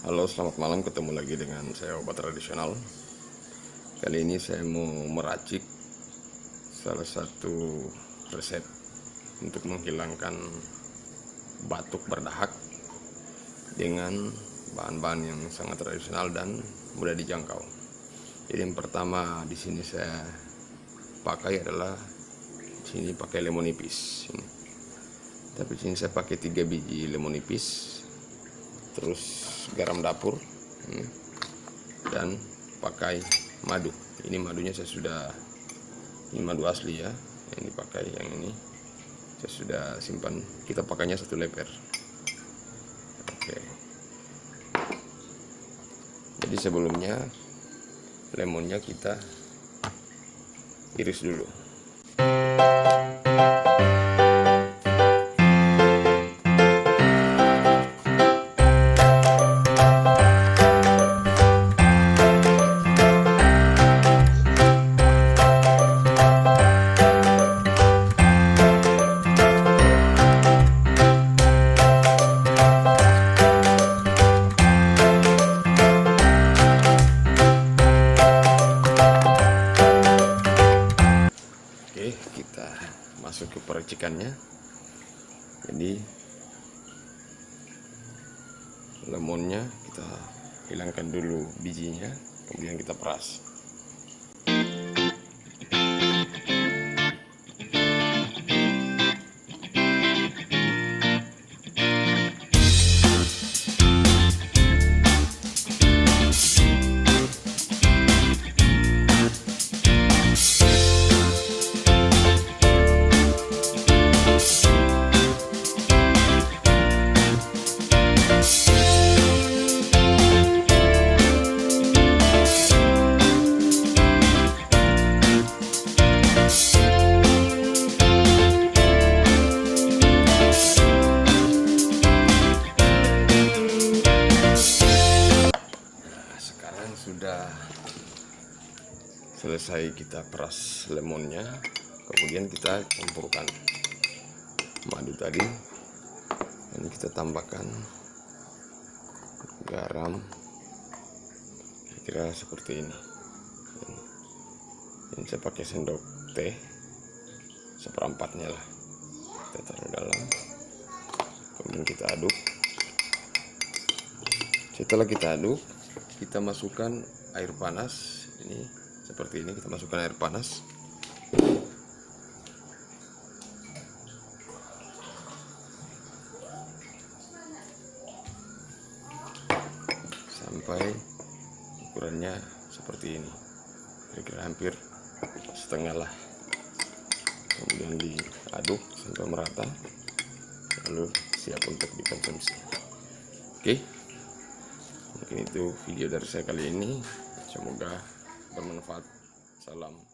Halo, selamat malam. Ketemu lagi dengan saya Obat Tradisional. Kali ini saya mau meracik salah satu resep untuk menghilangkan batuk berdahak dengan bahan-bahan yang sangat tradisional dan mudah dijangkau. Jadi yang pertama di sini saya pakai adalah pakai lemon nipis. Tapi sini saya pakai 3 biji lemon nipis, terus garam dapur, dan pakai madu. Ini madunya ini madu asli ya, yang dipakai. Yang ini saya sudah simpan. Kita pakainya 1 lemper. Oke. Jadi sebelumnya lemonnya kita iris dulu. Kita masuk ke peracikannya. Jadi lemonnya kita hilangkan dulu bijinya, kemudian kita peras. Sudah selesai kita peras lemonnya, kemudian kita campurkan madu tadi, dan kita tambahkan garam kira-kira seperti ini. Ini saya pakai sendok teh seperempatnya lah, kita taruh dalam, kemudian kita aduk. Setelah kita aduk, kita masukkan air panas. Ini seperti ini, kita masukkan air panas sampai ukurannya seperti ini, kira-kira hampir setengah lah. Kemudian diaduk sampai merata, lalu siap untuk dikonsumsi. Oke, mungkin itu video dari saya kali ini. Semoga bermanfaat. Salam.